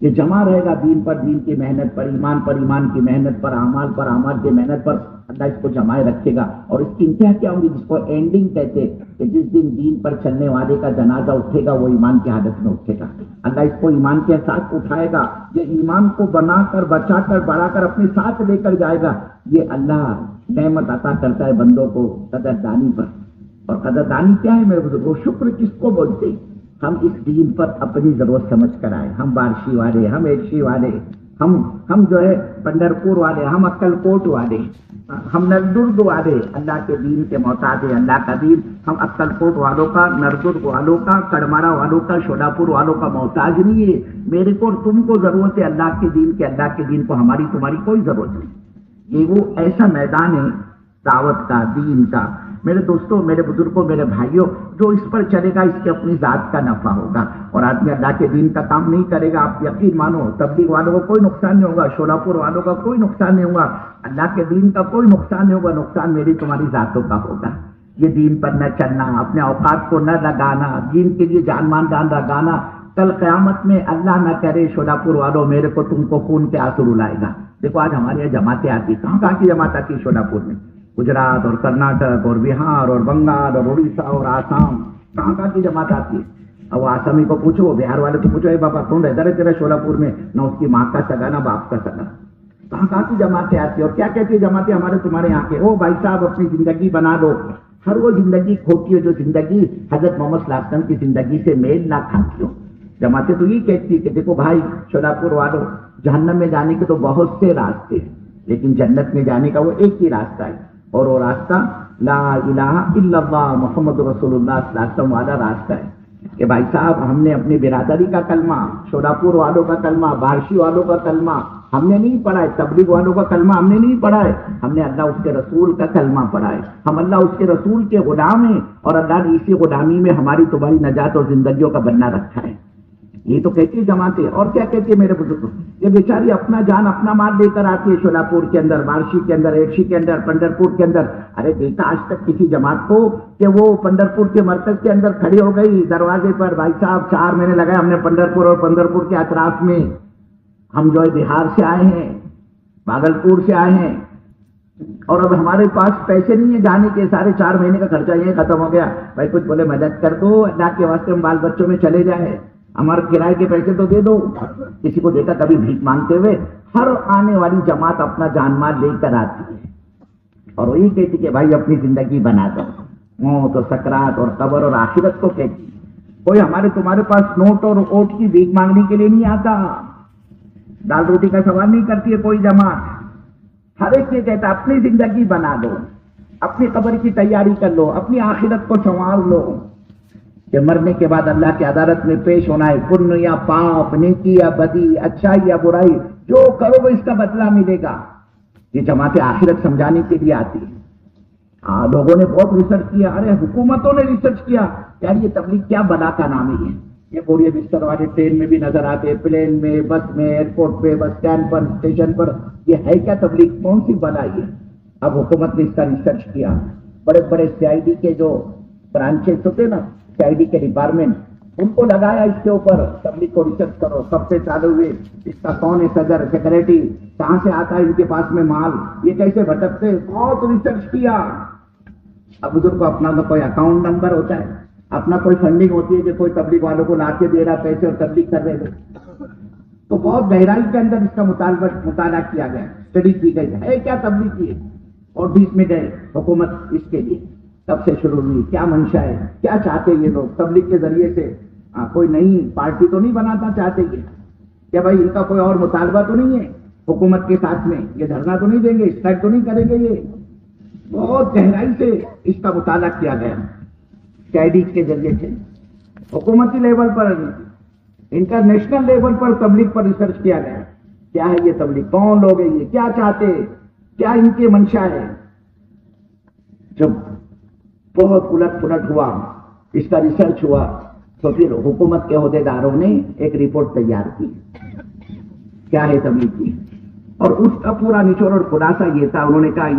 یہ جمع رہے گا دین پر دین کی محنت پر ایمان کی محنت پر اعمال کی محنت پر اللہ اس کو جمائے رکھے گا. اور اس کی انتہا کیا ہوگی جس کو اینڈنگ کہتے کہ جس دن دین پر چلنے والے کا جنازہ اٹھے گا وہ ایمان کی حالت میں اٹھے گا. اللہ اس کو ایمان کے ساتھ اٹھائے گا. یہ ایمان کو بنا کر بچا کر بڑھا کر اپنے ساتھ لے کر جائے گا. یہ اللہ نعمت عطا کرتا ہے بندوں کو قدردانی پر. اور قدردانی کیا ہے میرے بزرگوں؟ شکر کس کو بولتے ہیں؟ ہم اس دین پر اپنی ضرورت سمجھ کر آئے. ہم بارشی والے، ہم ایکشی والے، ہم جو ہے پنڈرپور والے، ہم اکل کوٹ والے، ہم نردرگ والے اللہ کے دین کے محتاج ہیں. اللہ کا دین ہم اکل کوٹ والوں کا، نردرگ والوں کا، کڑمارا والوں کا، شولاپور والوں کا محتاج نہیں ہے. میرے کو اور تم کو ضرورت ہے اللہ کے دین کے. اللہ کے دین کو ہماری تمہاری کوئی ضرورت نہیں. یہ وہ ایسا میدان ہے دعوت کا، دین کا. میرے دوستوں، میرے بزرگوں، میرے بھائیوں، جو اس پر چلے گا اس کے اپنی ذات کا نفع ہوگا. اور آدمی اللہ کے دین کا کام نہیں کرے گا، آپ یقین مانو تبلیغ والوں کو کوئی نقصان نہیں ہوگا، شولاپور والوں کا کوئی نقصان نہیں ہوگا، اللہ کے دین کا کوئی نقصان نہیں ہوگا. نقصان میری تمہاری ذاتوں کا ہوگا. یہ دین پر نہ چلنا، اپنے اوقات کو نہ لگانا، دین کے لیے جان مان جان لگانا. کل قیامت میں اللہ نہ کرے شولاپور والوں میرے کو تم کو خون کے آنسو رلائے گا. دیکھو آج ہمارے یہاں جماعتیں آتی، کہاں کی جماعت آتی؟ شولاپور میں. گجرات اور کرناٹک اور بہار اور بنگال اور اڑیسہ اور آسام، کہاں کی جماعت آتی ہے. اب وہ آسامی کو پوچھو، وہ بہار والے کو پوچھو، اے بابا کون رہتا ہے تیرا شولاپور میں؟ نہ اس کی ماں کا سگا نہ باپ کا سگا. کہاں کی جماعتیں آتی ہیں اور کیا کہتی ہے جماعتیں ہمارے تمہارے یہاں کے؟ او بھائی صاحب اپنی زندگی بنا دو. ہر وہ زندگی کھوتی ہے جو زندگی حضرت محمد صلی اللہ علیہ وسلم کی زندگی سے میل نہ کھاتی ہو. جماعتیں تو یہ کہتی ہے کہ دیکھو بھائی شولاپور والوں، جہنم میں جانے کے تو بہت سے راستے ہیں لیکن جنت میں جانے کا وہ ایک ہی راستہ ہے، اور وہ راستہ لا الہ الا اللہ محمد رسول اللہ صلی اللہ علیہ وسلم والا راستہ ہے. کہ بھائی صاحب ہم نے اپنی برادری کا کلمہ، شولاپور والوں کا کلمہ، بارشی والوں کا کلمہ ہم نے نہیں پڑھا ہے، تبلیغ والوں کا کلمہ ہم نے نہیں پڑھا ہے، ہم نے اللہ اس کے رسول کا کلمہ پڑھا ہے. ہم اللہ اس کے رسول کے غلام ہیں اور اللہ نے اسی غلامی میں ہماری تمہاری نجات اور زندگیوں کا بننا رکھا ہے. یہ تو کہتی ہے جماعتیں. اور کیا کہتی ہے میرے بزرگ؟ یہ بیچاری اپنا جان اپنا مال لے کر آتی ہے شولاپور کے اندر، بارشی کے اندر، ایکشی کے اندر، پنڈرپور کے اندر. ارے دیکھا آج تک کسی جماعت کو کہ وہ پنڈرپور کے مرکز کے اندر کھڑی ہو گئی دروازے پر، بھائی صاحب 4 مہینے لگائے ہم نے پنڈرپور اور پنڈرپور کے اطراف میں، ہم جو ہے بہار سے آئے ہیں، بھاگلپور سے آئے ہیں، اور اب ہمارے پاس پیسے نہیں ہیں جانے کے، سارے 4 مہینے کا خرچہ یہ ختم ہو گیا. بھائی کچھ بولے مدد کر دو، اللہ کے واسطے ہم بال بچوں میں چلے جائیں، ہمارے کرائے کے پیسے تو دے دو. کسی کو دیکھا کبھی بھیک مانگتے ہوئے؟ ہر آنے والی جماعت اپنا جان مال لے کر آتی ہے اور وہی کہتی کہ بھائی اپنی زندگی بنا دو. موت اور سکرات اور قبر اور آخرت کو کہتی. کوئی ہمارے تمہارے پاس نوٹ اور اوٹ کی بھیک مانگنے کے لیے نہیں آتا، دال روٹی کا سوال نہیں کرتی ہے کوئی جماعت. ہر ایک یہ کہتا اپنی زندگی بنا دو، اپنی قبر کی تیاری کر لو، اپنی آخرت کو سنوار لو کہ مرنے کے بعد اللہ کی عدالت میں پیش ہونا ہے. پن یا پاپ، نیکی یا بدی، اچھائی یا برائی، جو کرو گے اس کا بدلہ ملے گا. یہ جماعتیں آخرت سمجھانے کے لیے آتی ہے. لوگوں نے بہت ریسرچ کیا، ارے حکومتوں نے ریسرچ کیا یار یہ تبلیغ کیا بلا کا نام ہے. یہ بوریے بستر والے ٹرین میں بھی نظر آتے، پلین میں، بس میں، ایئرپورٹ پہ، بس اسٹینڈ پر، اسٹیشن پر. یہ ہے کیا تبلیغ؟ کون سی بلا یہ؟ اب حکومت نے اس کا ریسرچ کیا. بڑے بڑے CID کے جو برانچز ہوتے نا، CID کے ڈپارٹمنٹ، ان کو لگایا اس کے اوپر تبلیغ کو ریسرچ کرو. سب سے چالو ہوئے اس کا کون ہے صدر، سیکریٹری، کہاں سے آتا ہے ان کے پاس میں مال، یہ کیسے بھٹکتے، بہت ریسرچ کیا. اب بزرگ کو اپنا تو کوئی اکاؤنٹ نمبر ہوتا ہے، اپنا کوئی فنڈنگ ہوتی ہے کہ کوئی تبلیغ والوں کو لا کے دے رہا پیسے اور تبلیغ کر رہے تھے. تو بہت گہرائی کے اندر اس کا مطالعہ کیا گیا، اسٹڈی کی گئی ہے کیا تبلیغ کی. اور 20 میں گئے حکومت اس کے لیے کب سے شروع ہوئی، کیا منشا ہے، کیا چاہتے یہ لوگ تبلیغ کے ذریعے سے. کوئی نئی پارٹی تو نہیں بنانا چاہتے یہ کہ بھائی ان کا کوئی اور مطالبہ تو نہیں ہے حکومت کے ساتھ میں، یہ دھرنا تو نہیں دیں گے، اسٹرائک تو نہیں کریں گے. یہ بہت گہرائی سے اس کا مطالعہ کیا گیا CID کے ذریعے سے. حکومتی لیول پر، انٹرنیشنل لیول پر تبلیغ پر ریسرچ کیا گیا. کیا ہے یہ تبلیغ، کون لوگ ہیں یہ، کیا چاہتے، کیا ان کی منشا ہے. جب بہت الٹ پلٹ ہوا، اس کا ریسرچ ہوا، تو پھر حکومت کے عہدیداروں نے ایک رپورٹ تیار کی کیا ہے تبلیغ کی. اور اس کا پورا نچوڑ اور خلاصہ یہ تھا، انہوں نے کہا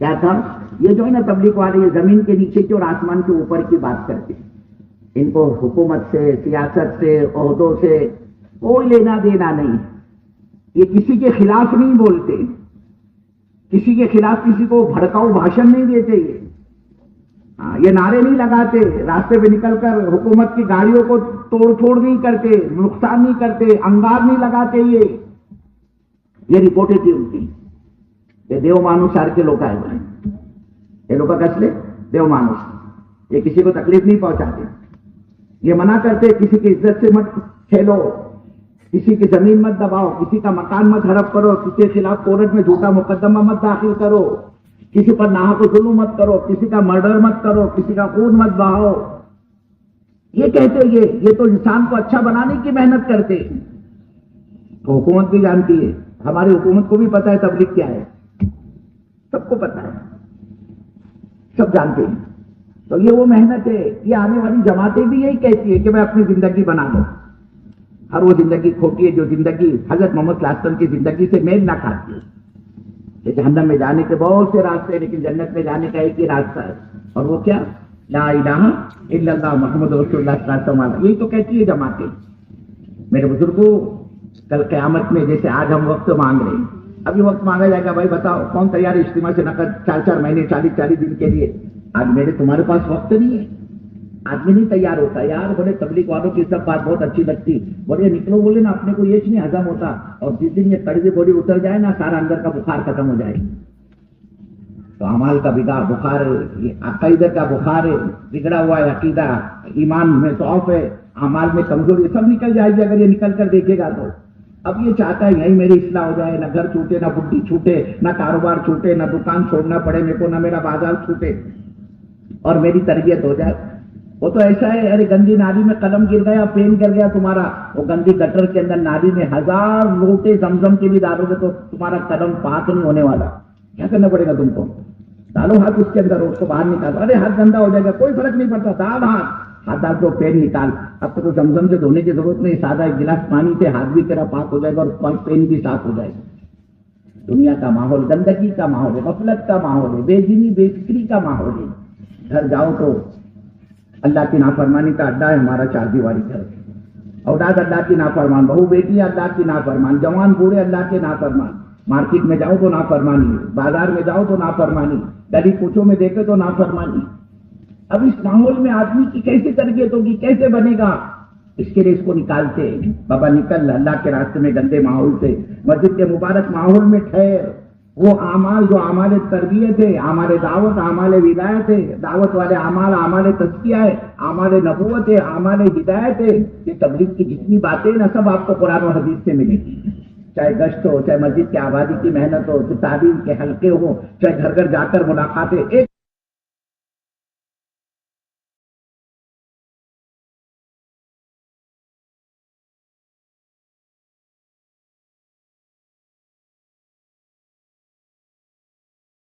کیا تھا یہ جو ہے نا تبلیغ والے، یہ زمین کے نیچے کی اور آسمان کے اوپر کی بات کرتے. ان کو حکومت سے، سیاست سے، عہدوں سے کوئی لینا دینا نہیں. یہ کسی کے خلاف نہیں بولتے، کسی کے خلاف کسی کو بھڑکاؤ بھاشن نہیں دیتے. یہ نعرے نہیں لگاتے، راستے پہ نکل کر حکومت کی گاڑیوں کو توڑ پھوڑ نہیں کرتے، نقصان نہیں کرتے، انگار نہیں لگاتے. یہ رپورٹیں تھی ان کی. یہ دیو مانوس سار کے لوگ آئے ہوئے ہیں. یہ لوگ کسلے دیو مانوس، یہ کسی کو تکلیف نہیں پہنچاتے. یہ منع کرتے کسی کی عزت سے مت کھیلو، کسی کی زمین مت دباؤ، کسی کا مکان مت ہڑپ کرو، کسی کے خلاف کورٹ میں جھوٹا مقدمہ مت داخل کرو، کسی پر ناحق ظلم مت کرو، کسی کا مرڈر مت کرو، کسی کا خون مت بہاؤ. یہ کہتے یہ تو انسان کو اچھا بنانے کی محنت کرتے. تو حکومت بھی جانتی ہے، ہماری حکومت کو بھی پتا ہے تبلیغ کیا ہے، سب کو پتا ہے، سب جانتے ہیں. تو یہ وہ محنت ہے. یہ آنے والی جماعتیں بھی یہی کہتی ہے کہ میں اپنی زندگی بنا لو. ہر وہ زندگی کھوٹی ہے جو زندگی حضرت محمد صلی اللہ علیہ وسلم کی زندگی سے میل نہ کھاتی ہے. جہنم میں جانے کے بہت سے راستے ہیں، لیکن جنت میں جانے کا ایک ہی راستہ ہے، اور وہ کیا؟ لا الہ الا اللہ محمد رسول اللہ صلی اللہ علیہ وسلم. یہی تو کہتی ہے جماعتیں. میرے بزرگوں، کل قیامت میں جیسے آج ہم وقت مانگ رہے ہیں، ابھی وقت مانگا جائے گا. بھائی بتاؤ کون تیار ہے اجتماع سے نقد 4 مہینے 40 دن کے لیے؟ آج میرے تمہارے پاس وقت نہیں ہے. آدمی نہیں تیار ہوتا. یار بولے تبلیغ والوں کی سب بات بہت اچھی لگتی، بولے نکلو، بولے نا اپنے کو یہ نہیں ہضم ہوتا، اور جس دن یہ کڑوی بولی اتر جائے نا، سارا اندر کا بخار ختم ہو جائے. تو اعمال کا بخار ہے، عقیدہ کا بخار ہے، بگڑا ہوا ہے عقیدہ، ایمان میں ضعف ہے، اعمال میں کمزوری، سب نکل جائے گی اگر یہ نکل کر دیکھے گا تو. اب یہ چاہتا ہے یہی میری اصلاح ہو جائے، نہ گھر چھوٹے، نہ بڈی چھوٹے، نہ کاروبار چھوٹے، نہ دکان چھوڑنا پڑے میرے کو، نہ میرا بازار چھوٹے، اور میری تربیت ہو جائے. وہ تو ایسا ہے، ارے گندی نالی میں قلم گر گیا، پین گر گیا تمہارا، وہ گندی گٹر کے اندر نالی میں 1000 لوٹے زمزم کے بھی ڈالو گے تو تمہارا قلم پاک نہیں ہونے والا. کیا کرنا پڑے گا تم کو؟ ڈالو ہاتھ اس کے اندر، اس کو باہر نکالو. ارے ہاتھ گندا ہو جائے گا، کوئی فرق نہیں پڑتا، ڈال ہاتھ ڈال دو، پین نکال. اب تو زمزم سے دھونے کی ضرورت نہیں، سادہ ایک گلاس پانی سے ہاتھ بھی تیرا پاک ہو جائے گا اور پین بھی صاف ہو جائے گا. دنیا کا ماحول گندگی کا ماحول ہے، غفلت کا ماحول ہے، بے دینی بے فکری کا ماحول ہے. گھر جاؤ تو اللہ کی نافرمانی کا اڈا ہے ہمارا 4 دیواری گھر. اولاد اللہ کی نافرمان، بہو بیٹی اللہ کی نافرمان، جوان بوڑھے اللہ کے نافرمان. مارکیٹ میں جاؤ تو نافرمانی، بازار میں جاؤ تو نافرمانی، گلی کوچوں میں دیکھے تو نافرمانی. اب اس ماحول میں آدمی کی کیسے تربیت ہوگی، کیسے بنے گا؟ اس کے لیے اس کو نکالتے. بابا نکل اللہ کے راستے میں گندے ماحول سے، مسجد کے مبارک ماحول میں ٹھہر. وہ اعمال جو اعمال تربیت ہے، اعمال دعوت، اعمال ولایت ہے، دعوت والے اعمال، اعمال تزکیہ ہے، اعمال نبوت ہے، اعمال ہدایت ہے. یہ تبلیغ کی جتنی باتیں نا سب آپ کو قرآن و حدیث سے ملے گی. چاہے گشت ہو، چاہے مسجد کی آبادی کی محنت ہو، چاہے تعلیم کے حلقے ہو، چاہے گھر گھر جا کر ملاقاتیں.